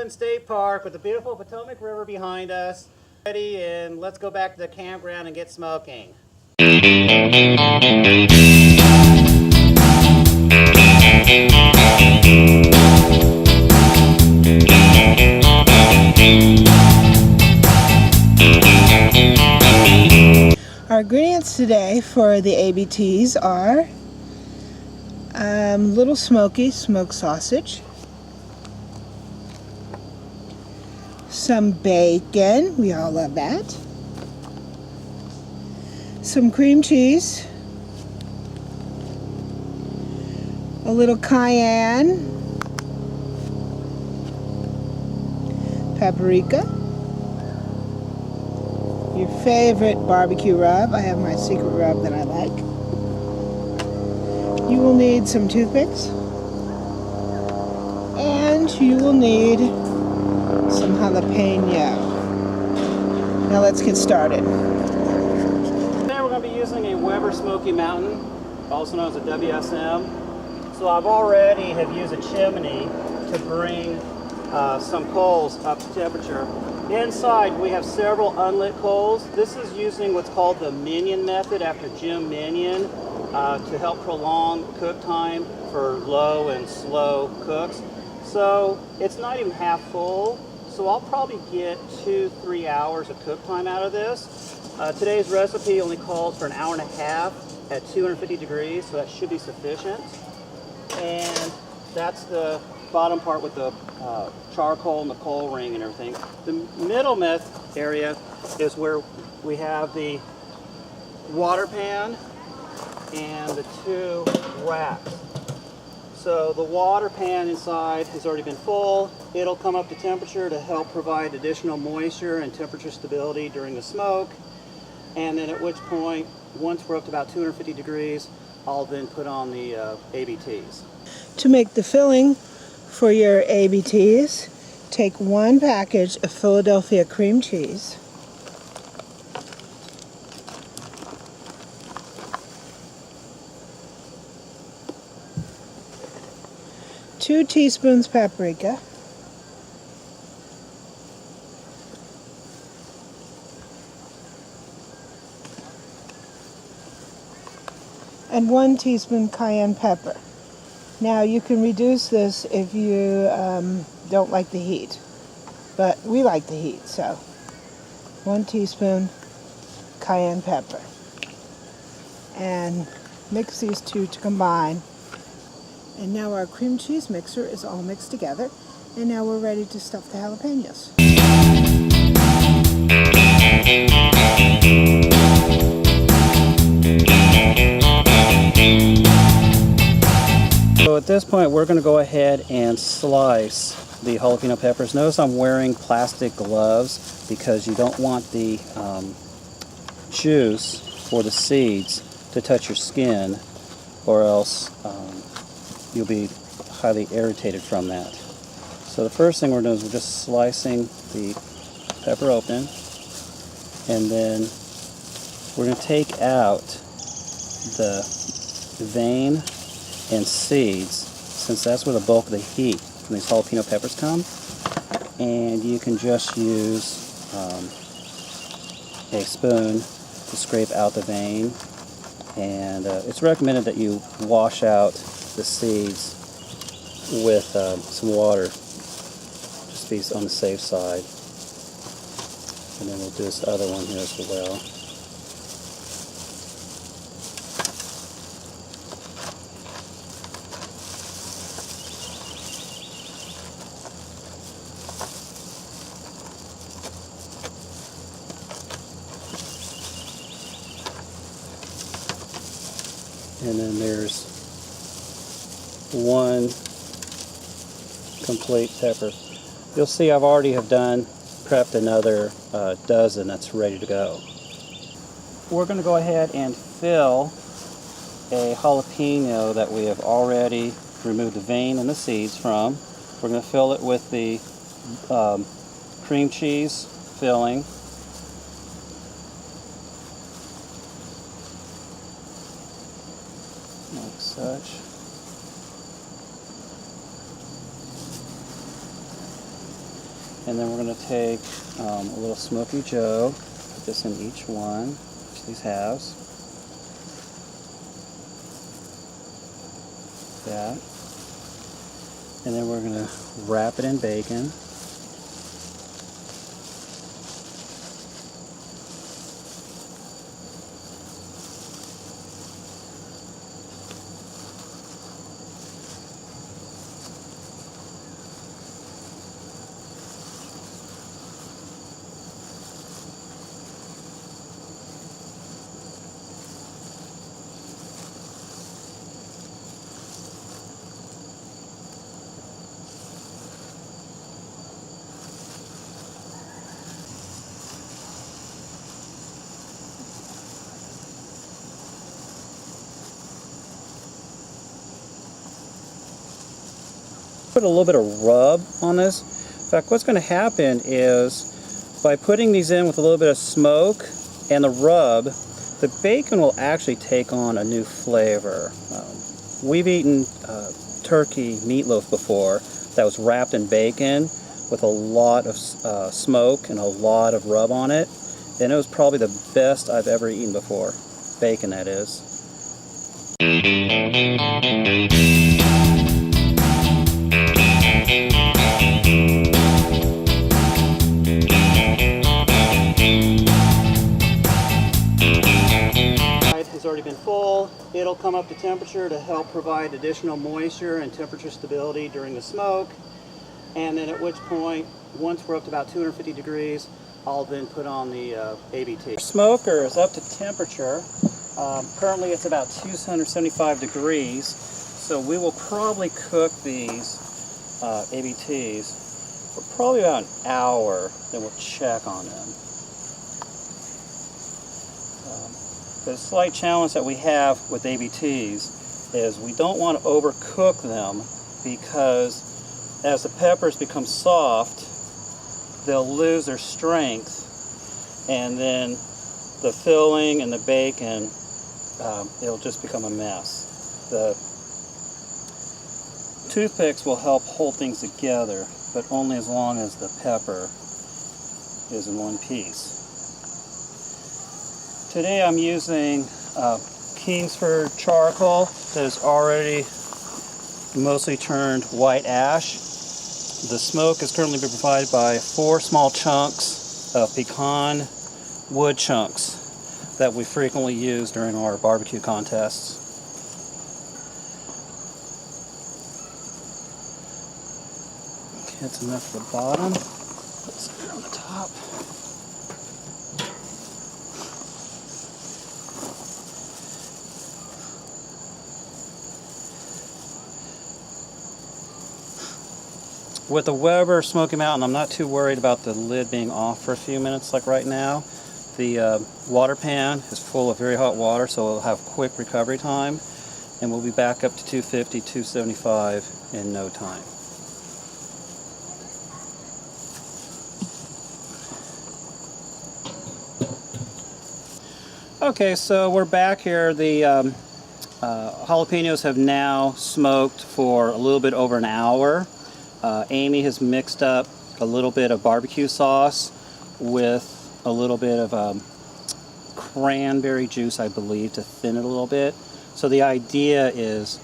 Clinton State Park with the beautiful Potomac River behind us. Ready, and let's go back to the campground and get smoking. Our ingredients today for the ABTs are Little Smoky smoked sausage, some bacon, we all love that, some cream cheese, a little cayenne, paprika, your favorite barbecue rub. I have my secret rub that I like. You will need some toothpicks, and you will need some jalapeno. Now let's get started. Today we're going to be using a Weber Smoky Mountain, also known as a WSM. So I've already have used a chimney to bring some coals up to temperature. Inside we have several unlit coals. This is using what's called the Minion method after Jim Minion to help prolong cook time for low and slow cooks. So it's not even half full, so I'll probably get 2-3 hours of cook time out of this. Today's recipe only calls for an hour and a half at 250 degrees, so that should be sufficient. And that's the bottom part with the charcoal and the coal ring and everything. The middle area is where we have the water pan and the 2 racks. So the water pan inside has already been full. It'll come up to temperature to help provide additional moisture and temperature stability during the smoke. And then at which point, once we're up to about 250 degrees, I'll then put on the ABTs. To make the filling for your ABTs, take 1 package of Philadelphia cream cheese, two teaspoons paprika, and 1 teaspoon cayenne pepper. Now you can reduce this if you don't like the heat, but we like the heat, so 1 teaspoon cayenne pepper. And mix these two to combine. And now our cream cheese mixer is all mixed together, and now we're ready to stuff the jalapenos. So at this point we're going to go ahead and slice the jalapeno peppers. Notice I'm wearing plastic gloves because you don't want the juice or the seeds to touch your skin, or else you'll be highly irritated from that. So the first thing we're doing is we're just slicing the pepper open, and then we're going to take out the vein and seeds, since that's where the bulk of the heat from these jalapeno peppers come. And you can just use a spoon to scrape out the vein, and it's recommended that you wash out the seeds with some water, just be on the safe side. And then we'll do this other one here as well. And then there's 1 complete pepper. You'll see I've already prepped another dozen that's ready to go. We're going to go ahead and fill a jalapeno that we have already removed the vein and the seeds from. We're going to fill it with the cream cheese filling. Like such. And then we're going to take a little Smoky Joe, put this in each one, each of these halves. That. And then we're going to wrap it in bacon. Put a little bit of rub on this. In fact, what's going to happen is by putting these in with a little bit of smoke and the rub, the bacon will actually take on a new flavor. We've eaten turkey meatloaf before that was wrapped in bacon with a lot of smoke and a lot of rub on it, and it was probably the best I've ever eaten before. Bacon, that is. Has already been full. It'll come up to temperature to help provide additional moisture and temperature stability during the smoke. And then at which point, once we're up to about 250 degrees, I'll then put on the ABT. Smoker is up to temperature. Currently it's about 275 degrees. So we will probably cook these ABTs for probably about an hour, then we'll check on them. The slight challenge that we have with ABTs is we don't want to overcook them, because as the peppers become soft, they'll lose their strength, and then the filling and the bacon, it'll just become a mess. The toothpicks will help hold things together, but only as long as the pepper is in one piece. Today I'm using Kingsford charcoal that is already mostly turned white ash. The smoke is currently being provided by 4 small chunks of pecan wood chunks that we frequently use during our barbecue contests. Okay, that's enough for the bottom. Let's put it on the top. With the Weber Smoky Mountain, I'm not too worried about the lid being off for a few minutes like right now. The water pan is full of very hot water, so it'll have quick recovery time, and we'll be back up to 250, 275 in no time. Okay, so we're back here. The jalapenos have now smoked for a little bit over an hour. Amy has mixed up a little bit of barbecue sauce with a little bit of cranberry juice, I believe, to thin it a little bit. So the idea is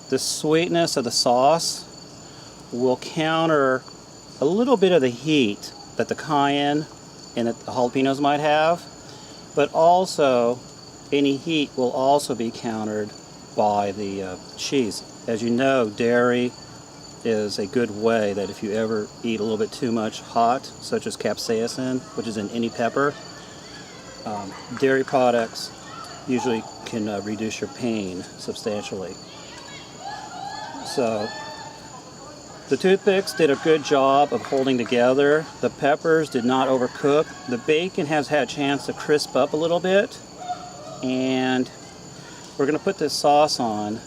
the sweetness of the sauce will counter a little bit of the heat that the cayenne and the jalapenos might have, but also any heat will also be countered by the cheese. As you know, dairy is a good way that if you ever eat a little bit too much hot, such as capsaicin, which is in any pepper, dairy products usually can reduce your pain substantially. So the toothpicks did a good job of holding together. The peppers did not overcook. The bacon has had a chance to crisp up a little bit, and we're going to put this sauce on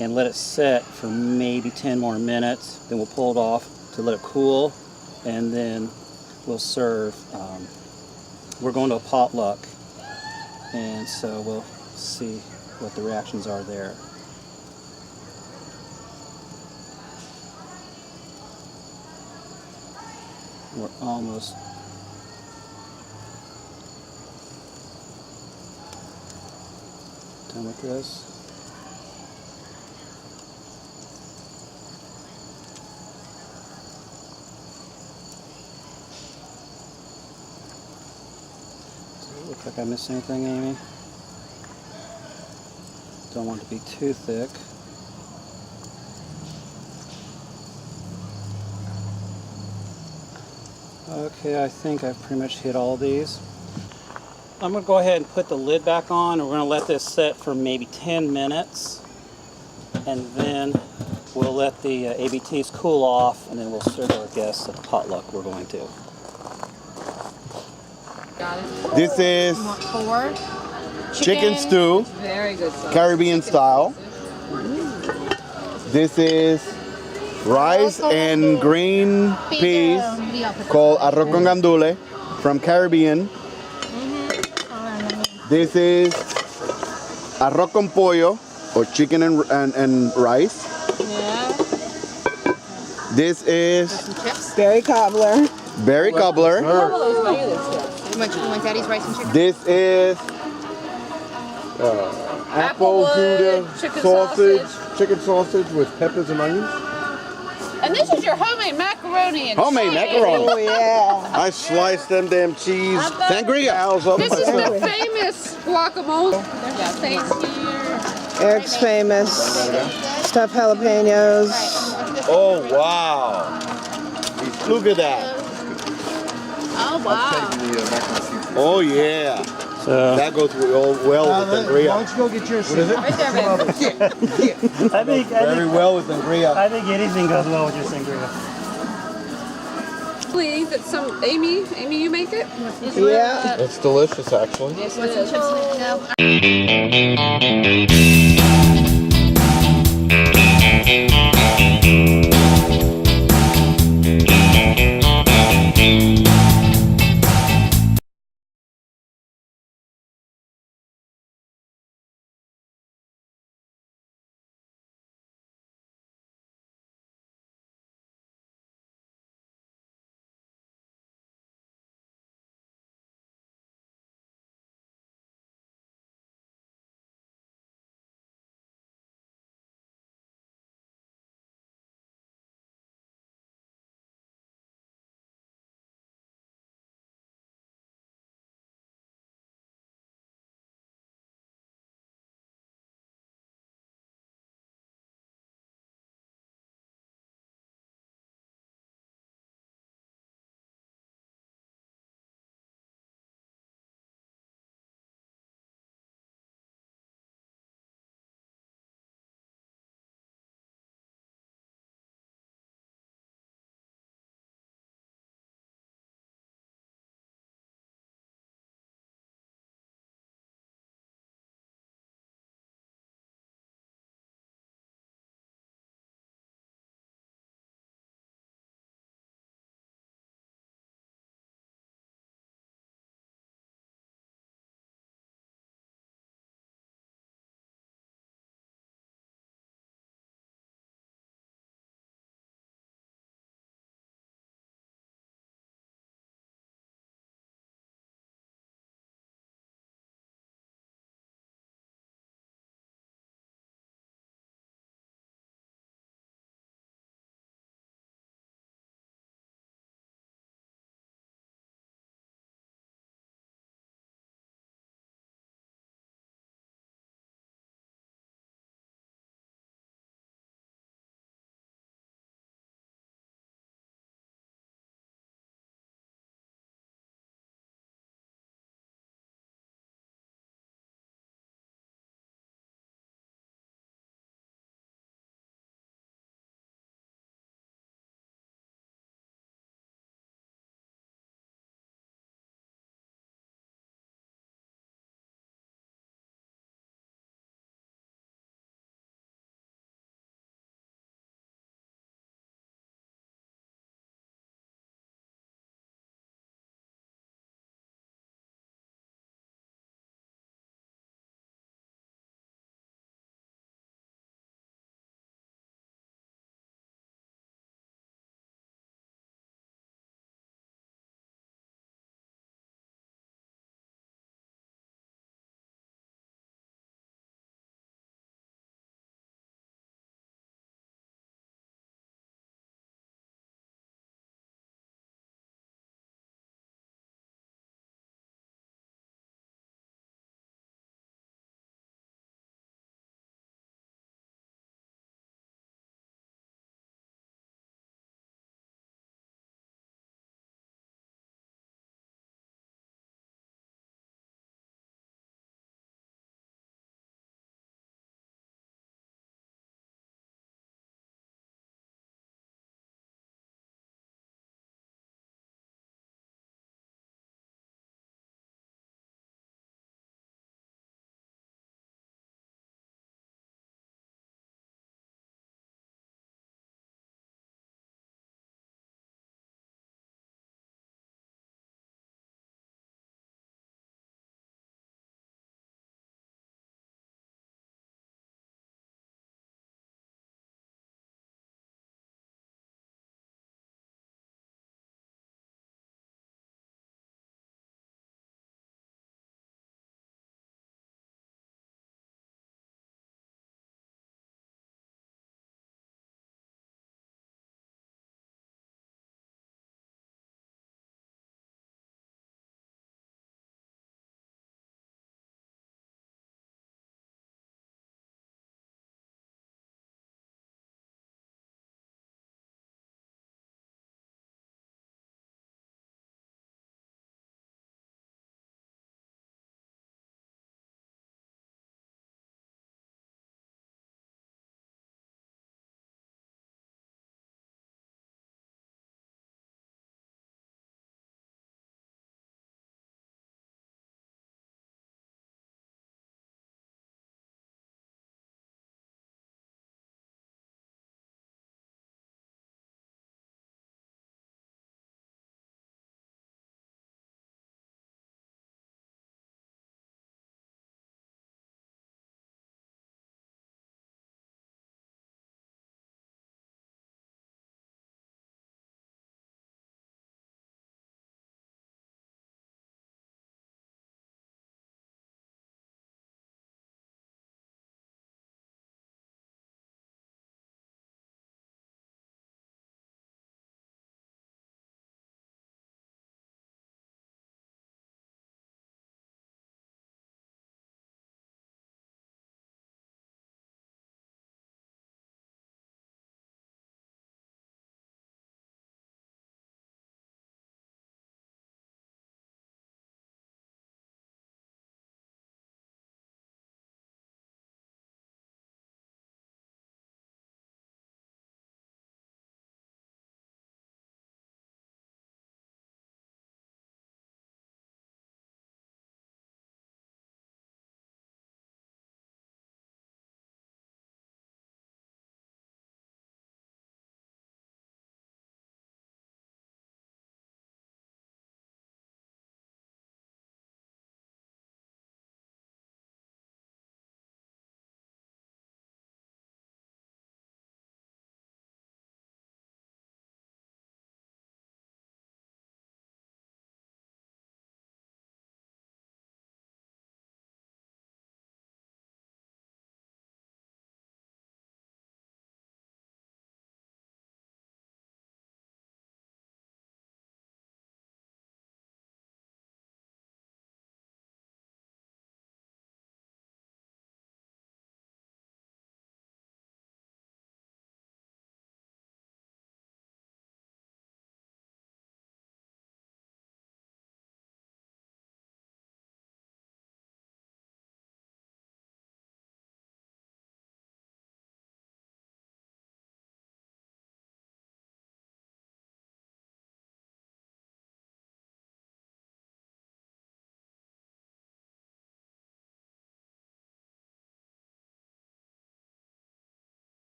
and let it set for maybe 10 more minutes. Then we'll pull it off to let it cool, and then we'll serve. We're going to a potluck, and so we'll see what the reactions are there. We're almost done with this. Does it look like I missed anything, Amy? Don't want it to be too thick. Okay, I think I've pretty much hit all these. I'm going to go ahead and put the lid back on, and we're going to let this set for maybe 10 minutes. And then we'll let the ABTs cool off, and then we'll serve our guests at the potluck we're going to. Got it. This is You want 4? chicken stew, Very good sauce. Caribbean style. This is rice and green peas called arroz con gandule from Caribbean. This is arroz con pollo, or chicken and rice. Yeah. This is Some chips. Berry cobbler. berry cobbler. You want daddy's rice and chicken? This is apple Applewood, gouda chicken sausage, chicken sausage with peppers and onions. And this is your homemade macaroni and Homemade cheese. macaroni. Oh yeah. I sliced them damn cheese sangria. This is the famous guacamole. There's a face here. Eric's famous stuffed jalapenos. Oh wow! Look at that. Oh, wow. Oh yeah. So That goes well with Why sangria. don't you go get yours? What is it? Right there, babe. I think Very well with sangria. I think anything goes well with your sangria. Please, that some Amy, you make it? Yeah. It's delicious, actually. Yes, what's the chips? No.